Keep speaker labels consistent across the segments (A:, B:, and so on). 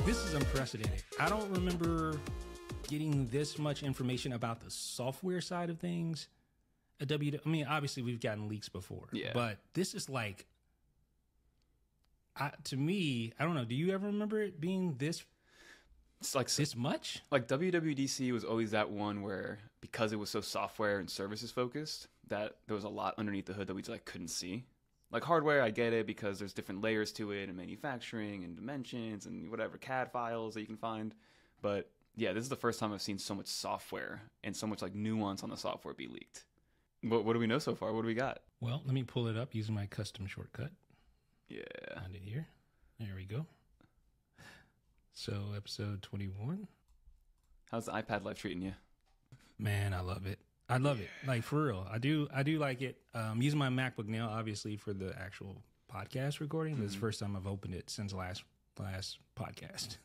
A: this is unprecedented. I don't remember getting this much information about the software side of things at I mean, obviously we've gotten leaks before, but this is like, to me, I don't know. Do you ever remember it being this? It's like this much?
B: Like WWDC was always that one where, because it was so software and services focused, that there was a lot underneath the hood that we just like couldn't see. Like hardware, I get it because there's different layers to it and manufacturing and dimensions and whatever CAD files that you can find. But yeah, this is the first time I've seen so much software and so much like nuance on the software be leaked. What do we know so far? What do we got?
A: Well, let me pull it up using my custom shortcut.
B: Yeah.
A: Find it here. There we go. So episode 21.
B: How's the iPad life treating you?
A: Man, I love it. I love it. Like, for real. I do like it. I'm using my MacBook now, obviously, for the actual podcast recording. This is the first time I've opened it since the last podcast.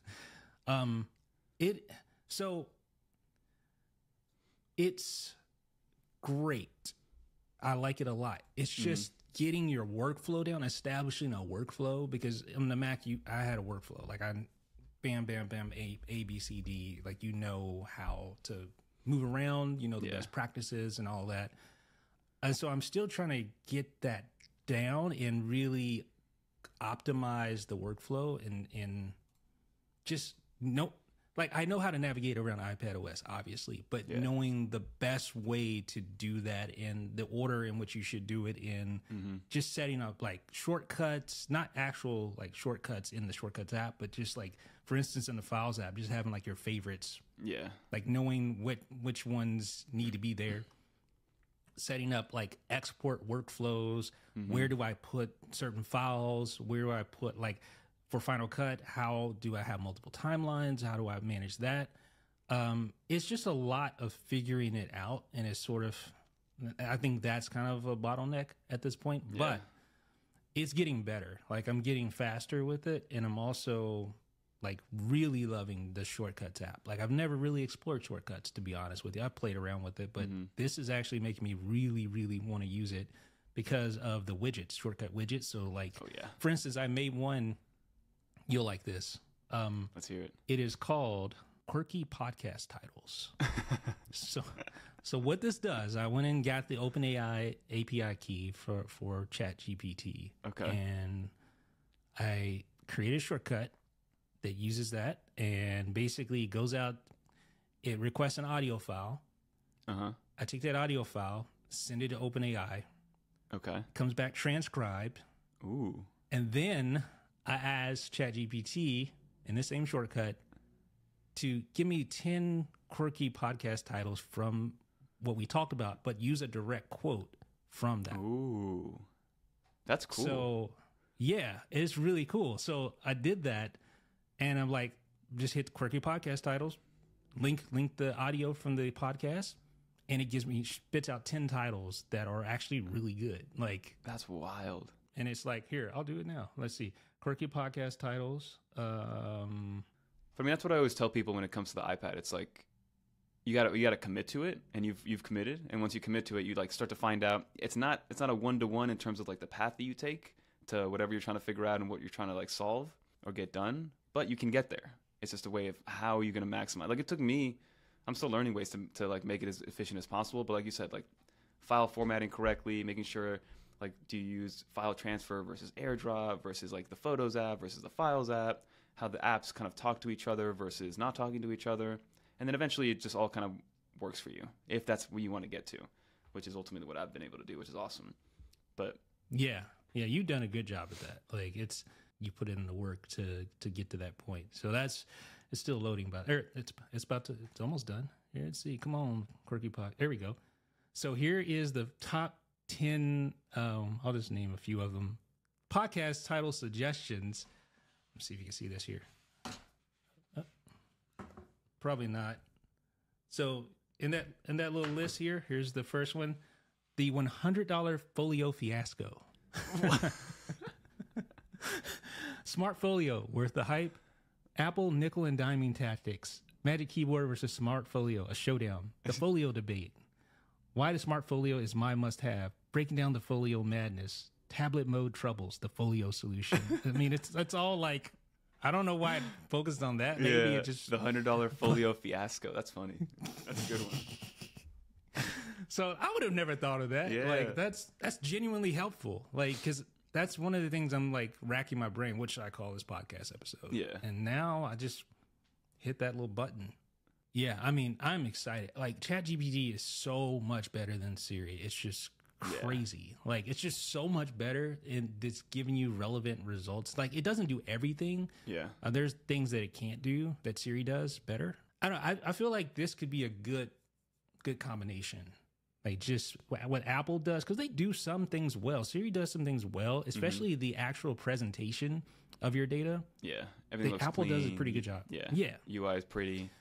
A: It's great. I like it a lot. It's just getting your workflow down, establishing a workflow, because on the Mac, I had a workflow. Like, bam, bam, bam, A, B, C, D. Like, you know how to move around, you know, the best practices and all that. And so I'm still trying to get that down and really optimize the workflow and just like, I know how to navigate around iPadOS, obviously, but knowing the best way to do that and the order in which you should do it in, just setting up like shortcuts, not actual like shortcuts in the Shortcuts app, but just like, for instance, in the Files app, just having like your favorites. Yeah. Like knowing which ones need to be there. Setting up like export workflows. Where do I put certain files? Where do I put like... For Final Cut, how do I have multiple timelines? How do I manage that? It's just a lot of figuring it out, and it's sort of, I think that's kind of a bottleneck at this point, but it's getting better. Like, I'm getting faster with it, and I'm also like really loving the Shortcuts app. Like, I've never really explored Shortcuts, to be honest with you. I've played around with it, but this is actually making me really, really want to use it because of the widgets, shortcut widgets. So like, for instance, I made one. You'll like this.
B: Let's hear it.
A: It is called Quirky Podcast Titles. So what this does, I went and got the OpenAI API key for ChatGPT. Okay. And I created a shortcut that uses that and basically goes out, it requests an audio file. I take that audio file, send it to OpenAI. Okay. Comes back transcribed. Ooh. And then I asked ChatGPT in the same shortcut to give me 10 quirky podcast titles from what we talked about, but use a direct quote from that. Ooh,
B: that's cool.
A: So, yeah, it's really cool. So I did that, and I'm like, just hit quirky podcast titles, link the audio from the podcast, and it spits out 10 titles that are actually really good. Like,
B: that's wild.
A: And it's like, here, I'll do it now. Let's see. Quirky podcast titles.
B: I mean, that's what I always tell people when it comes to the iPad. It's like, you gotta commit to it, and you've committed. And once you commit to it, you like start to find out it's not a 1-to-1 in terms of like the path that you take to whatever you're trying to figure out and what you're trying to like solve or get done. But you can get there. It's just a way of how you're gonna maximize. Like, it took me, I'm still learning ways to like make it as efficient as possible. But like you said, like file formatting correctly, making sure, like, do you use file transfer versus AirDrop versus like the Photos app versus the Files app, how the apps kind of talk to each other versus not talking to each other. And then eventually it just all kind of works for you, if that's what you want to get to, which is ultimately what I've been able to do, which is awesome. But
A: yeah, you've done a good job at that. Like, you put in the work to get to that point. So it's still loading, but it's almost done. Here, let's see. Come on, Quirky Pod. There we go. So here is the top 10, I'll just name a few of them, podcast title suggestions. Let's see if you can see this here. Probably not. So in that little list here, here's the first one, the $100 folio fiasco. Smart folio, worth the hype. Apple nickel and diming tactics. Magic keyboard versus smart folio, a showdown. The folio debate. Why the smart folio is my must-have. Breaking down the folio madness. Tablet mode troubles. The folio solution. I mean, it's all like, I don't know why I focused on that. Maybe it just
B: the $100 folio fiasco. That's funny. That's a good one.
A: So I would have never thought of that.
B: Yeah.
A: Like that's genuinely helpful. Like, because that's one of the things I'm like racking my brain. What should I call this podcast episode?
B: Yeah.
A: And now I just hit that little button. Yeah, I mean, I'm excited. Like, ChatGPT is so much better than Siri. It's just crazy. Like, it's just so much better, and it's giving you relevant results. Like, it doesn't do everything.
B: Yeah.
A: There's things that it can't do that Siri does better. I don't know. I feel like this could be a good combination. Like, just what Apple does, because they do some things well. Siri does some things well, especially the actual presentation of your data.
B: Yeah. Everything looks
A: Apple
B: clean.
A: does a pretty good job.
B: Yeah.
A: Yeah.
B: UI is pretty.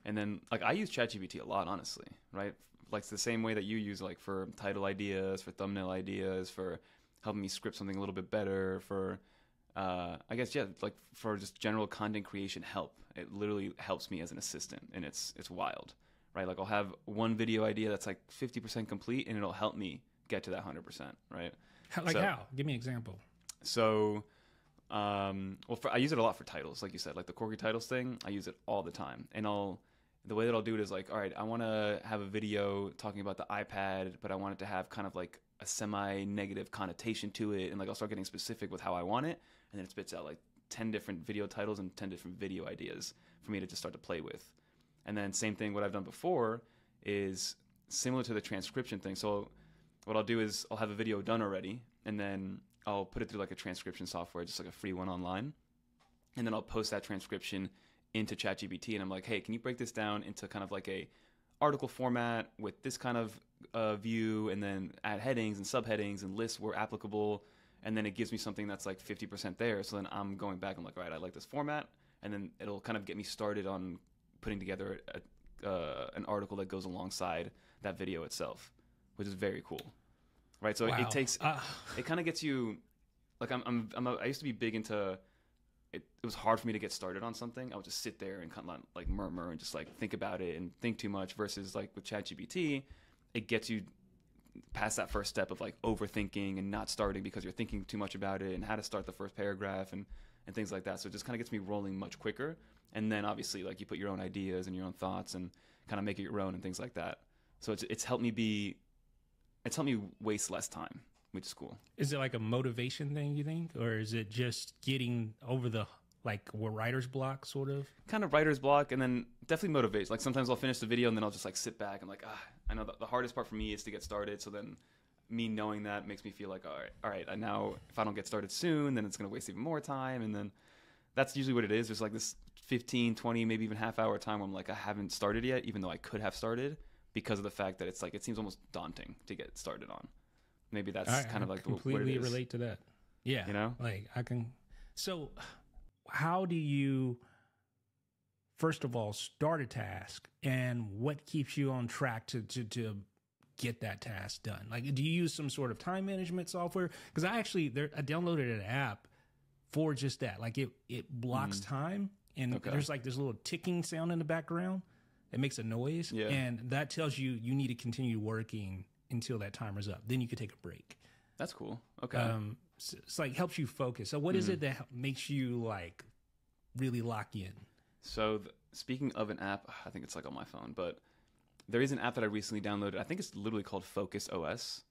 B: And then, like, I use ChatGPT a lot, honestly, right? Like, it's the same way that you use, like, for title ideas, for thumbnail ideas, for helping me script something a little bit better, for, I guess, yeah, like, for just general content creation help. It literally helps me as an assistant, and it's wild, right? Like, I'll have one video idea that's, like, 50% complete, and it'll help me get to that 100%, right?
A: How? Give me an example.
B: So, I use it a lot for titles, like you said, like the quirky titles thing. I use it all the time, and the way that I'll do it is like, all right, I want to have a video talking about the iPad, but I want it to have kind of like a semi-negative connotation to it, and like I'll start getting specific with how I want it, and then it spits out like 10 different video titles and 10 different video ideas for me to just start to play with. And then same thing, what I've done before is similar to the transcription thing. So what I'll do is I'll have a video done already, and then I'll put it through like a transcription software, just like a free one online. And then I'll post that transcription into ChatGPT, and I'm like, hey, can you break this down into kind of like a article format with this kind of view, and then add headings and subheadings and lists where applicable. And then it gives me something that's like 50% there. So then I'm going back, I'm like, all right, I like this format. And then it'll kind of get me started on putting together an article that goes alongside that video itself, which is very cool. Right. So it takes, it kind of gets you like, I used to be big into it. It was hard for me to get started on something. I would just sit there and kind of like murmur and just like think about it and think too much, versus like with ChatGPT, it gets you past that first step of like overthinking and not starting because you're thinking too much about it and how to start the first paragraph and things like that. So it just kind of gets me rolling much quicker. And then obviously like you put your own ideas and your own thoughts and kind of make it your own and things like that. So it's helped me waste less time, which is cool.
A: Is it like a motivation thing, you think? Or is it just getting over the like writer's block sort of? Kind
B: of writer's block, and then definitely motivates. Like sometimes I'll finish the video and then I'll just like sit back and like, I know the hardest part for me is to get started. So then me knowing that makes me feel like, all right, and now if I don't get started soon, then it's going to waste even more time. And then that's usually what it is. There's like this 15, 20, maybe even half hour time where I'm like, I haven't started yet, even though I could have started, because of the fact that it's like, it seems almost daunting to get started on. Maybe that's kind of like
A: completely
B: what it is.
A: Relate to that. Yeah.
B: You know,
A: like I can. So how do you, first of all, start a task, and what keeps you on track to get that task done? Like, do you use some sort of time management software? Because I downloaded an app for just that. Like it blocks time, and there's like this little ticking sound in the background. It makes a noise, and that tells you need to continue working until that timer's up. Then you could take a break.
B: That's cool. Okay.
A: It's like helps you focus. So what is it that makes you like really lock in? So
B: speaking of an app, I think it's like on my phone, but there is an app that I recently downloaded. I think it's literally called Focus OS.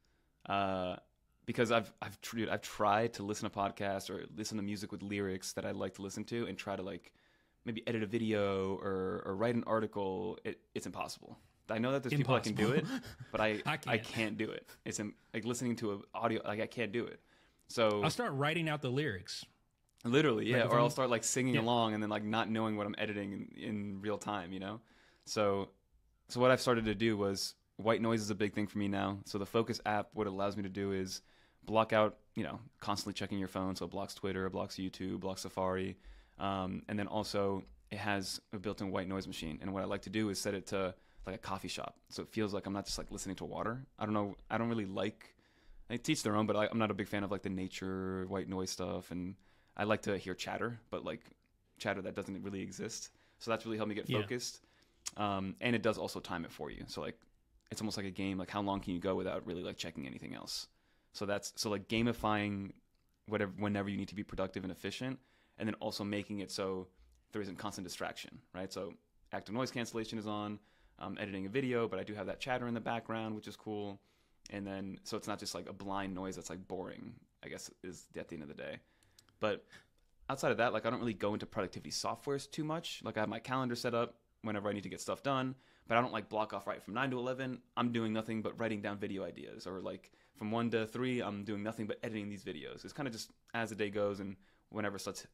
B: Because I've tried to listen to podcasts or listen to music with lyrics that I like to listen to, and try to like maybe edit a video or write an article. It's impossible. I know that there's people that can do it, but I can't do it. It's like listening to an audio, like I can't do it. So
A: I'll start writing out the lyrics.
B: Literally, yeah. Or I'll start like singing along and then like not knowing what I'm editing in real time, you know? So what I've started to do was, white noise is a big thing for me now. So the Focus app, what it allows me to do is block out, constantly checking your phone. So it blocks Twitter, it blocks YouTube, blocks Safari. And then also it has a built-in white noise machine. And what I like to do is set it to like a coffee shop. So it feels like I'm not just like listening to water. I don't know. I don't really like, I teach their own, but I'm not a big fan of like the nature white noise stuff. And I like to hear chatter, but like chatter that doesn't really exist. So that's really helped me get focused. And it does also time it for you. So like, it's almost like a game. Like how long can you go without really like checking anything else? So like gamifying whenever you need to be productive and efficient. and then also making it so there isn't constant distraction, right? So active noise cancellation is on. I'm editing a video, but I do have that chatter in the background, which is cool. And then, so it's not just like a blind noise that's like boring, I guess, is at the end of the day. But outside of that, like I don't really go into productivity softwares too much. Like I have my calendar set up whenever I need to get stuff done, but I don't like block off right from 9 to 11. I'm doing nothing but writing down video ideas, or like from 1 to 3, I'm doing nothing but editing these videos. It's kind of just as the day goes, and whenever stuff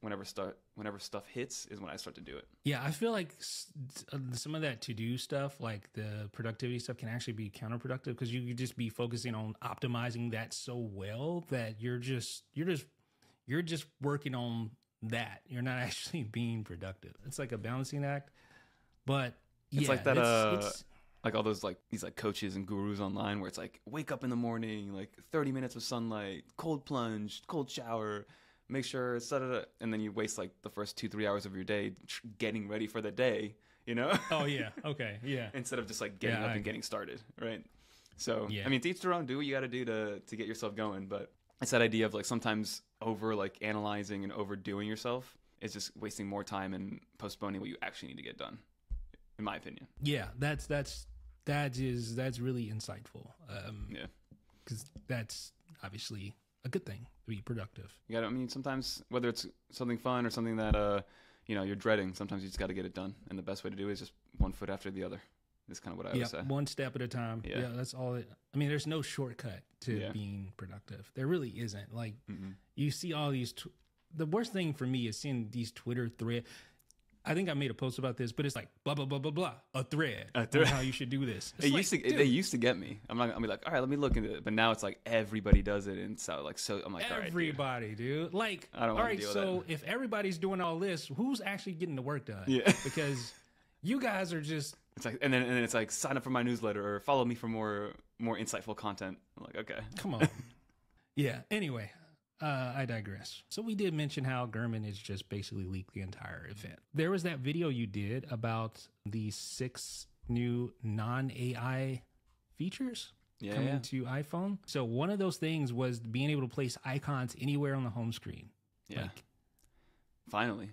B: hits is when I start to do it.
A: Yeah, I feel like some of that to-do stuff, like the productivity stuff, can actually be counterproductive because you could just be focusing on optimizing that so well that you're just working on that. You're not actually being productive. It's like a balancing act. But
B: it's like that. It's like all those like these like coaches and gurus online where it's like wake up in the morning, like 30 minutes of sunlight, cold plunge, cold shower. Make sure it's and then you waste like the first 2-3 hours of your day getting ready for the day, you know?
A: Oh yeah. Okay. Yeah.
B: Instead of just like getting up and getting started. Right. So, I mean, to each their own, do what you got to do to get yourself going. But it's that idea of like sometimes over like analyzing and overdoing yourself is just wasting more time and postponing what you actually need to get done, in my opinion.
A: Yeah. That's really insightful.
B: Yeah.
A: Cause that's obviously a good thing to be productive.
B: You gotta, I mean, sometimes whether it's something fun or something that you're dreading, sometimes you just got to get it done, and the best way to do it is just one foot after the other. Is kind of what I would say.
A: One step at a time. Yeah, that's all. I mean, there's no shortcut to being productive. There really isn't. Like you see all these. The worst thing for me is seeing these Twitter threads. I think I made a post about this, but it's like blah blah blah blah blah, a thread on how you should do this.
B: They used to get me. I'm be like, all right, let me look into it. But now it's like everybody does it, and so I'm like, all right,
A: everybody, dude. Like,
B: I don't
A: all right,
B: deal
A: so
B: with that.
A: if everybody's doing all this, who's actually getting the work done?
B: Yeah,
A: because you guys are just.
B: It's like, and then it's like, sign up for my newsletter or follow me for more insightful content. I'm like, okay,
A: come on. Yeah. Anyway. I digress. So we did mention how Gurman is just basically leaked the entire event. There was that video you did about the 6 new non-AI features coming to iPhone. So one of those things was being able to place icons anywhere on the home screen.
B: Yeah. Finally.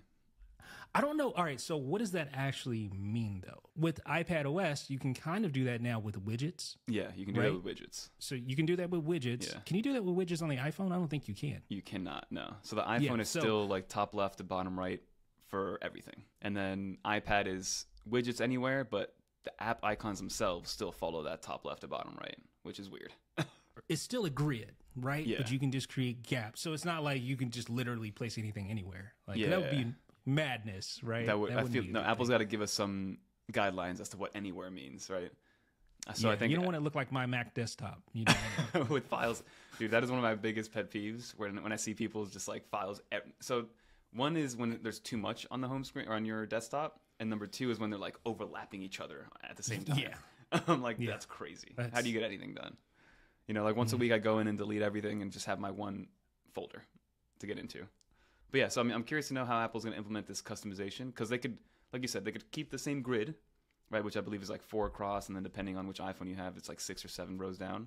A: I don't know. All right. So what does that actually mean, though? With iPadOS, you can kind of do that now with widgets.
B: Yeah, you can do that with widgets.
A: So you can do that with widgets. Yeah. Can you do that with widgets on the iPhone? I don't think you can.
B: You cannot, no. So the iPhone is still like top left to bottom right for everything. And then iPad is widgets anywhere, but the app icons themselves still follow that top left to bottom right, which is weird.
A: It's still a grid, right?
B: Yeah.
A: But you can just create gaps. So it's not like you can just literally place anything anywhere. Like that would be madness, right?
B: Apple's got to give us some guidelines as to what anywhere means, right? So I think
A: you don't want to look like my Mac desktop,
B: with files, dude. That is one of my biggest pet peeves when I see people just like files. So one is when there's too much on the home screen or on your desktop, and number 2 is when they're like overlapping each other at the same time.
A: Yeah,
B: I'm like, that's crazy. How do you get anything done? Like once a week I go in and delete everything and just have my one folder to get into. But yeah, so I'm curious to know how Apple's going to implement this customization, because they could, like you said, they could keep the same grid, right, which I believe is like 4 across, and then depending on which iPhone you have, it's like 6 or 7 rows down.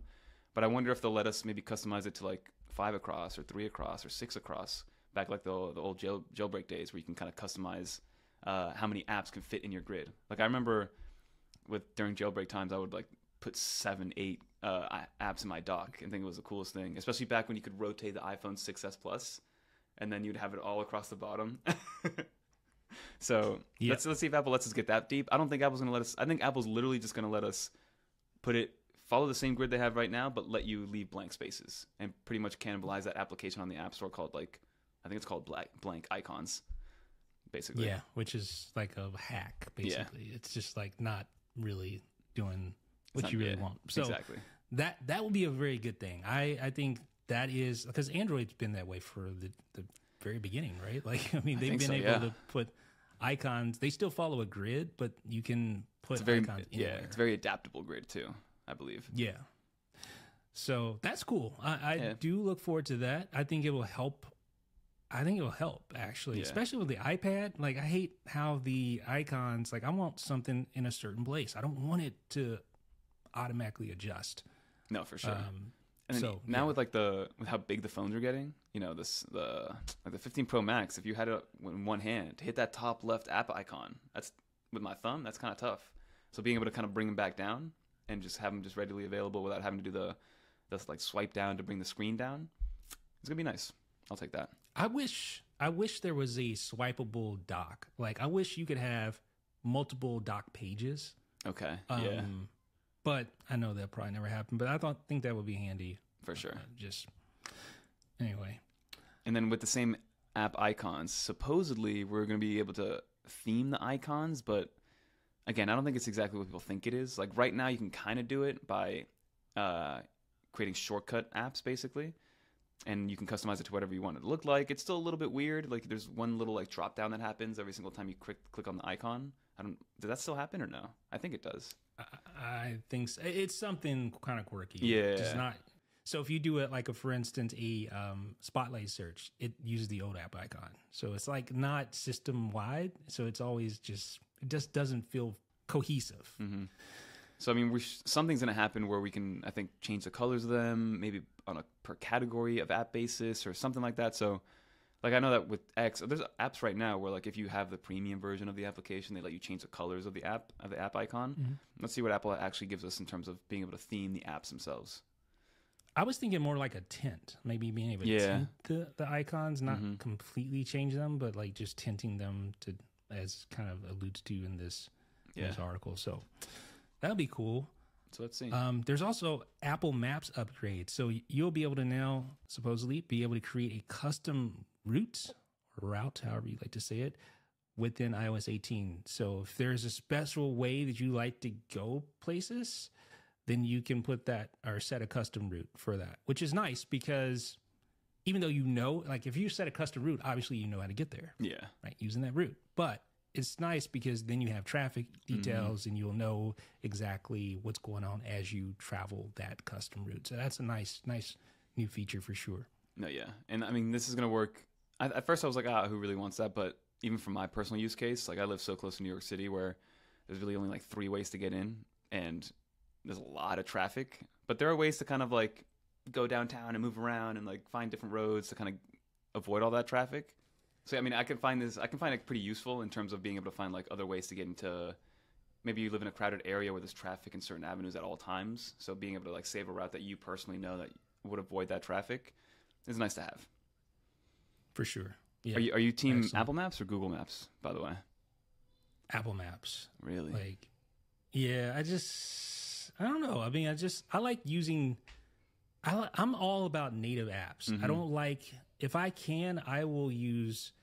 B: But I wonder if they'll let us maybe customize it to like 5 across or 3 across or 6 across, back like the old jailbreak days where you can kind of customize how many apps can fit in your grid. Like I remember during jailbreak times, I would like put 7, 8 apps in my dock and think it was the coolest thing, especially back when you could rotate the iPhone 6S Plus. And then you'd have it all across the bottom. So let's see if Apple lets us get that deep. I don't think Apple's going to let us. I think Apple's literally just going to let us follow the same grid they have right now, but let you leave blank spaces and pretty much cannibalize that application on the App Store called I think it's called blank icons, basically.
A: Yeah, which is like a hack, basically. Yeah. It's just like not really doing what you really want. So
B: exactly.
A: That would be a very good thing. I think. That is because Android's been that way for the very beginning, right? Like, I mean, they've been able to put icons. They still follow a grid, but you can put icons anywhere.
B: It's a very adaptable grid too, I believe.
A: Yeah. So that's cool. I do look forward to that. I think it will help. Actually, especially with the iPad. Like, I hate how the icons. Like, I want something in a certain place. I don't want it to automatically adjust.
B: No, for sure. And
A: So
B: now with with how big the phones are getting, you know, the 15 Pro Max, if you had it in one hand to hit that top left app icon, that's with my thumb, that's kind of tough. So being able to kind of bring them back down and just have them just readily available without having to do the like swipe down to bring the screen down, it's gonna be nice. I'll take that.
A: I wish there was a swipeable dock. Like I wish you could have multiple dock pages.
B: Okay. Yeah.
A: But I know that probably never happened. But I think that would be handy
B: For sure.
A: Just anyway.
B: And then with the same app icons, supposedly we're going to be able to theme the icons, but again, I don't think it's exactly what people think it is. Like right now, you can kind of do it by creating shortcut apps, basically, and you can customize it to whatever you want it to look like. It's still a little bit weird. Like there's one little like drop down that happens every single time you click on the icon. Does that still happen or no? I think it does.
A: I think so. It's something kind of quirky.
B: Yeah.
A: Just not. So if you do it like for instance, a spotlight search, it uses the old app icon. So it's like not system wide. So it's always it just doesn't feel cohesive.
B: Mm-hmm. So I mean, something's going to happen where we can, I think, change the colors of them, maybe on a per category of app basis or something like that. So like I know that with X, there's apps right now where like if you have the premium version of the application, they let you change the colors of the app icon. Mm-hmm. Let's see what Apple actually gives us in terms of being able to theme the apps themselves.
A: I was thinking more like a tint, maybe being able to tint the icons, not completely change them, but like just tinting them to, as kind of alludes to in this article. So that'd be cool.
B: So let's see.
A: There's also Apple Maps upgrade. So you'll be able to now supposedly be able to create a custom route, however you like to say it, within iOS 18. So if there's a special way that you like to go places, then you can put that or set a custom route for that, which is nice because even though you know, like if you set a custom route, obviously you know how to get there.
B: Yeah.
A: Right. Using that route. But it's nice because then you have traffic details and you'll know exactly what's going on as you travel that custom route. So that's a nice new feature for sure.
B: No, yeah. And I mean, this is going to work. At first I was like, who really wants that? But even from my personal use case, like I live so close to New York City where there's really only like 3 ways to get in and there's a lot of traffic, but there are ways to kind of like go downtown and move around and like find different roads to kind of avoid all that traffic. So, I mean, I can find it pretty useful in terms of being able to find like other ways to get into, maybe you live in a crowded area where there's traffic in certain avenues at all times. So being able to like save a route that you personally know that would avoid that traffic is nice to have.
A: For sure. Yeah.
B: Are you team Apple Maps or Google Maps, by the way?
A: Apple Maps.
B: Really?
A: Like, yeah, I don't know. I mean, I like using, I'm all about native apps. I don't like, if I can, I will use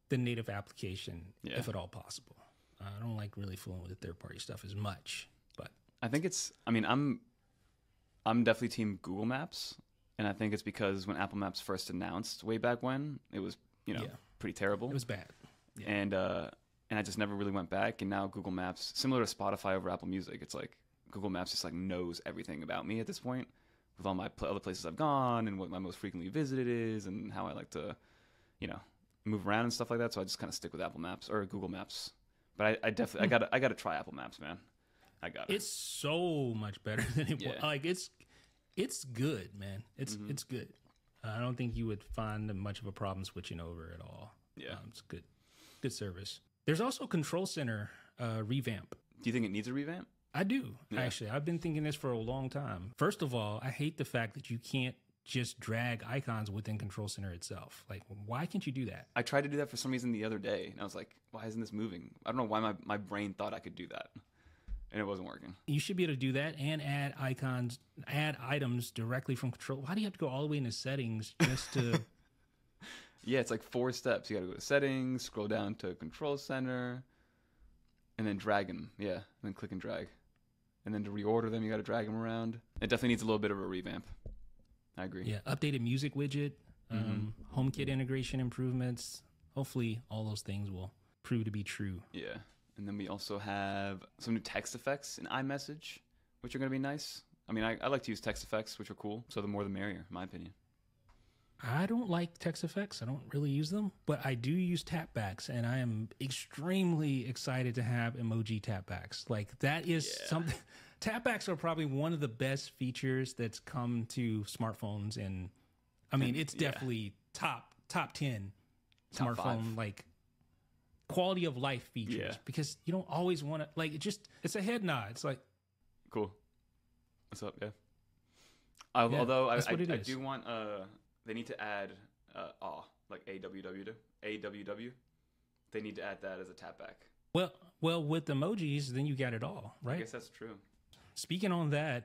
A: the native application if at all possible. I don't like really fooling with the third-party stuff as much, but
B: I think I'm definitely team Google Maps. And I think it's because when Apple Maps first announced way back when, it was, pretty terrible.
A: It was bad. Yeah.
B: And I just never really went back. And now Google Maps, similar to Spotify over Apple Music, it's like Google Maps just like knows everything about me at this point with all my other places I've gone and what my most frequently visited is and how I like to, move around and stuff like that. So I just kind of stick with Apple Maps or Google Maps. But I definitely, I got to try Apple Maps, man. I got it.
A: It's so much better than it was. Like it's good, man. It's good. I don't think you would find much of a problem switching over at all.
B: Yeah.
A: It's good service. There's also Control Center revamp.
B: Do you think it needs a revamp?
A: I do, actually. I've been thinking this for a long time. First of all, I hate the fact that you can't just drag icons within Control Center itself. Like, why can't you do that?
B: I tried to do that for some reason the other day, and I was like, why isn't this moving? I don't know why my brain thought I could do that, and it wasn't working.
A: You should be able to do that and add items directly from Control. Why do you have to go all the way into settings just to...
B: Yeah, it's like 4 steps. You got to go to settings, scroll down to Control Center, and then drag them. Yeah, and then click and drag. And then to reorder them, you got to drag them around. It definitely needs a little bit of a revamp. I agree.
A: Yeah, updated music widget, HomeKit integration improvements. Hopefully, all those things will prove to be true.
B: Yeah, and then we also have some new text effects in iMessage, which are going to be nice. I mean, I like to use text effects, which are cool. So the more the merrier, in my opinion.
A: I don't like text effects. I don't really use them, but I do use tapbacks, and I am extremely excited to have emoji tapbacks. Like that is something. Tapbacks are probably one of the best features that's come to smartphones, and I mean, it's definitely top 10
B: Top
A: smartphone
B: 5.
A: like quality of life features because you don't always want to like it's a head nod. It's like
B: Cool. What's up? Yeah. Although I do want they need to add like AWW. They need to add that as a tapback.
A: Well, with emojis, then you got it all, right?
B: I guess that's true.
A: Speaking on that,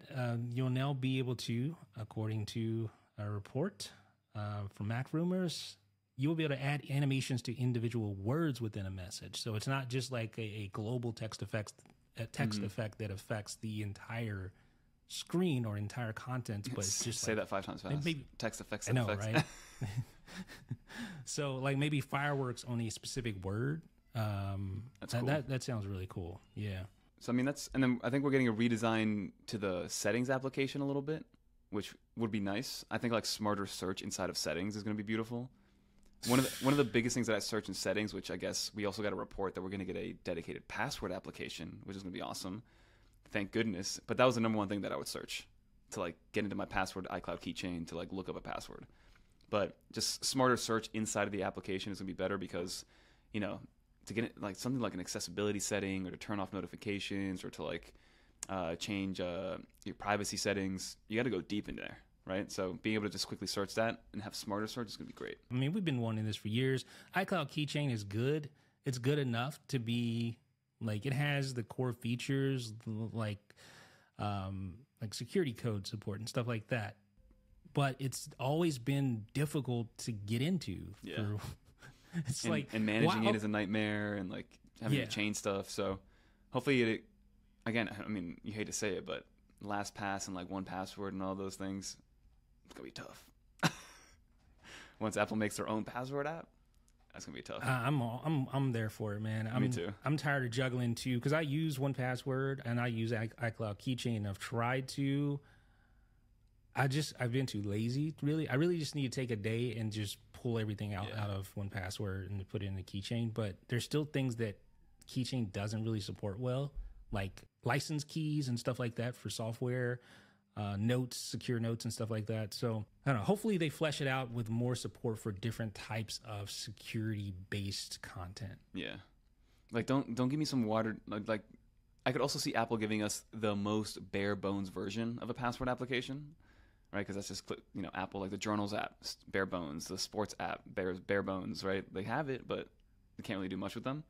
A: you'll now be able to, according to a report from Mac Rumors, you will be able to add animations to individual words within a message. So it's not just like a global text effect that affects the entire screen or entire content, but it's just
B: say that 5 times fast.
A: Maybe,
B: text effects.
A: I know, right? So like maybe fireworks on a specific word. That's cool. That sounds really cool. Yeah.
B: So I mean and then I think we're getting a redesign to the settings application a little bit, which would be nice. I think like smarter search inside of settings is going to be beautiful. One of the biggest things that I search in settings, which I guess we also got a report that we're going to get a dedicated password application, which is going to be awesome. Thank goodness. But that was the number one thing that I would search to like get into my password iCloud keychain to like look up a password. But just smarter search inside of the application is going to be better because, you know, to get it, like something like an accessibility setting or to turn off notifications or to like change your privacy settings, you got to go deep in there. Right. So being able to just quickly search that and have smarter search is going to be great.
A: I mean, we've been wanting this for years. iCloud Keychain is good. It's good enough to be like, it has the core features like security code support and stuff like that. But it's always been difficult to get into.
B: Yeah.
A: And
B: managing it is a nightmare and like having to change stuff. So hopefully again, I mean, you hate to say it, but LastPass and like 1Password and all those things, it's gonna be tough. Once Apple makes their own password app, that's gonna be tough.
A: I'm there for it, man.
B: Me too.
A: I'm tired of juggling too because I use 1Password and I use iCloud Keychain. I've tried to. I've been too lazy. Really, I really just need to take a day and just pull everything out of 1Password and put it in the Keychain. But there's still things that Keychain doesn't really support well, like license keys and stuff like that for software, notes, secure notes and stuff like that. So I don't know. Hopefully they flesh it out with more support for different types of security-based content.
B: Yeah, like don't give me some water. Like I could also see Apple giving us the most bare bones version of a password application, right? Because that's just Apple, like the Journals app, bare bones, the Sports app, bare bones, right? They have it, but they can't really do much with them.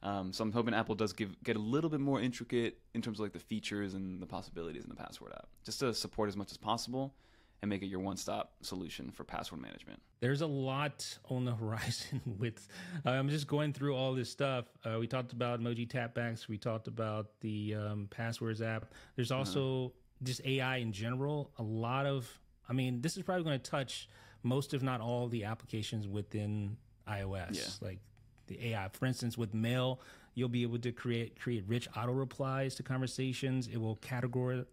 B: So I'm hoping Apple does get a little bit more intricate in terms of like the features and the possibilities in the password app, just to support as much as possible and make it your one-stop solution for password management.
A: There's a lot on the horizon with, I'm just going through all this stuff. We talked about emoji tapbacks. We talked about the passwords app. There's also just AI in general. This is probably going to touch most, if not all, the applications within iOS. Yeah. Like the AI, for instance, with Mail, you'll be able to create rich auto replies to conversations. It will categorize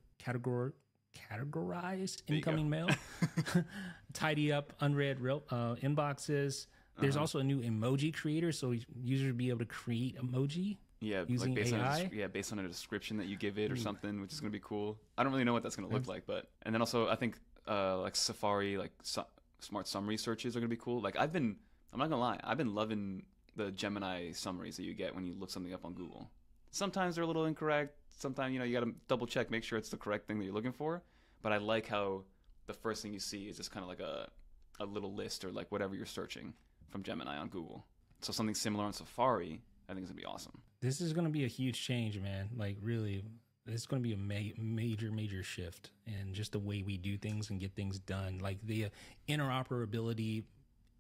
A: incoming mail, tidy up unread inboxes. There's also a new emoji creator, so users will be able to create emoji.
B: Yeah,
A: using
B: like
A: AI.
B: Based on a description that you give it or something, which is going to be cool. I don't really know what that's going to look like, and then also I think like Safari, like smart summary searches are going to be cool. Like I'm not gonna lie, I've been loving the Gemini summaries that you get when you look something up on Google. Sometimes they're a little incorrect. Sometimes, you got to double check, make sure it's the correct thing that you're looking for. But I like how the first thing you see is just kind of like a little list or like whatever you're searching from Gemini on Google. So something similar on Safari, I think is going to be awesome.
A: This is going to be a huge change, man. Like really, it's going to be a major shift in just the way we do things and get things done. Like the interoperability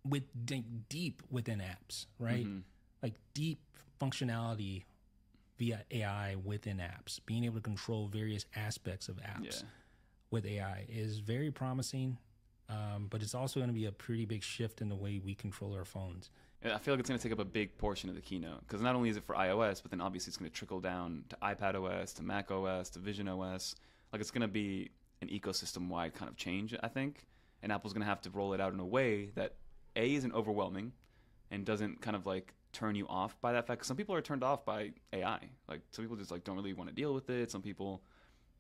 A: with deep within apps, right? Like deep functionality via AI within apps, being able to control various aspects of apps with AI is very promising. But it's also going to be a pretty big shift in the way we control our phones.
B: I feel like it's going to take up a big portion of the keynote because not only is it for iOS, but then obviously it's going to trickle down to iPadOS, to macOS, to visionOS. Like it's going to be an ecosystem-wide kind of change, I think. And Apple's going to have to roll it out in a way that isn't overwhelming and doesn't kind of like turn you off by that fact. Some people are turned off by AI. Like some people just like don't really want to deal with it. Some people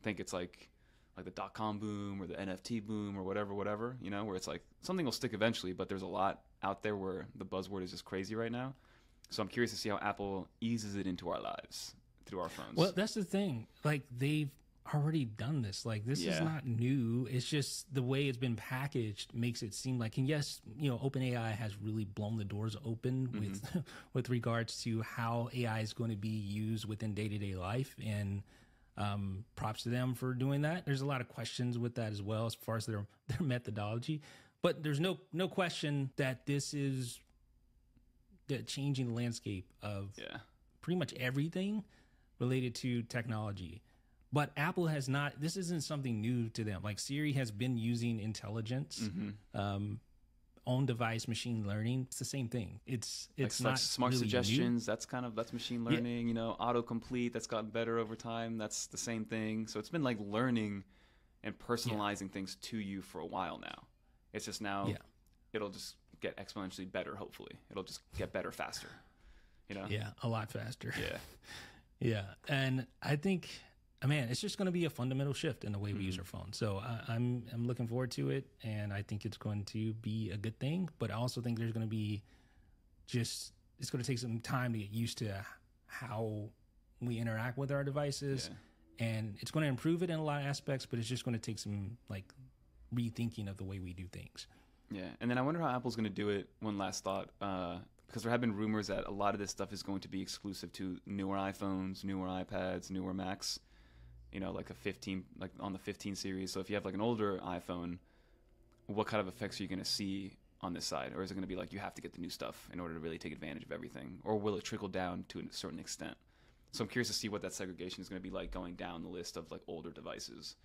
B: think it's like the .com boom or the NFT boom or whatever, you know, where it's like something will stick eventually, but there's a lot out there where the buzzword is just crazy right now. So I'm curious to see how Apple eases it into our lives through our phones.
A: Well, that's the thing. Like, they've already done this. Like, this is not new. It's just the way it's been packaged makes it seem like, and yes, you know, OpenAI has really blown the doors open with regards to how AI is going to be used within day-to-day life. And props to them for doing that. There's a lot of questions with that as well as far as their methodology, but there's no question that this is the changing landscape of pretty much everything related to technology. But Apple has not. This isn't something new to them. Like, Siri has been using intelligence, on-device machine learning. It's the same thing. It's
B: like
A: not
B: smart
A: really
B: suggestions.
A: new.
B: That's machine learning. You know, autocomplete. That's gotten better over time. That's the same thing. So it's been like learning and personalizing things to you for a while now. It's just now it'll just get exponentially better. Hopefully, it'll just get better faster. You know?
A: Yeah, a lot faster.
B: Yeah,
A: yeah, and I think, man, it's just going to be a fundamental shift in the way we use our phone. So I'm looking forward to it, and I think it's going to be a good thing. But I also think there's going to be it's going to take some time to get used to how we interact with our devices, and it's going to improve it in a lot of aspects. But it's just going to take some like rethinking of the way we do things.
B: Yeah, and then I wonder how Apple's going to do it. One last thought, because there have been rumors that a lot of this stuff is going to be exclusive to newer iPhones, newer iPads, newer Macs. You know, like on the 15 series. So if you have like an older iPhone, what kind of effects are you going to see on this side? Or is it going to be like you have to get the new stuff in order to really take advantage of everything? Or will it trickle down to a certain extent? So I'm curious to see what that segregation is going to be like going down the list of like older devices,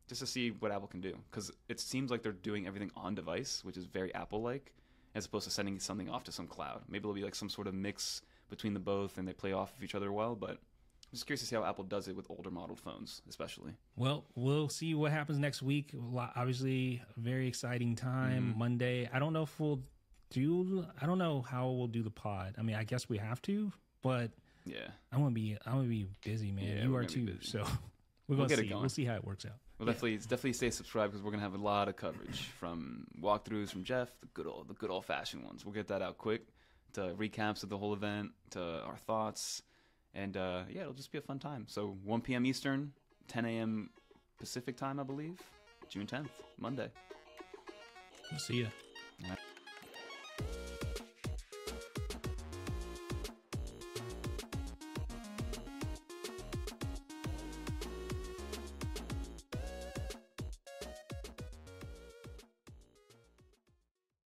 B: just to see what Apple can do. Because it seems like they're doing everything on device, which is very Apple-like, as opposed to sending something off to some cloud. Maybe it'll be like some sort of mix between the both and they play off of each other well, but I'm just curious to see how Apple does it with older modeled phones, especially.
A: Well, we'll see what happens next week. Obviously, a very exciting time. Monday. I don't know if I don't know how we'll do the pod. I mean, I guess we have to, but I'm gonna be busy, man.
B: Yeah,
A: you are too. So we'll get it going. We'll see how it works out.
B: Well, definitely stay subscribed because we're gonna have a lot of coverage from walkthroughs from Jeff, the good old fashioned ones. We'll get that out quick, to recaps of the whole event, to our thoughts. And it'll just be a fun time. So 1 p.m. Eastern, 10 a.m. Pacific time, I believe. June 10th, Monday.
A: We'll see ya.
B: All right.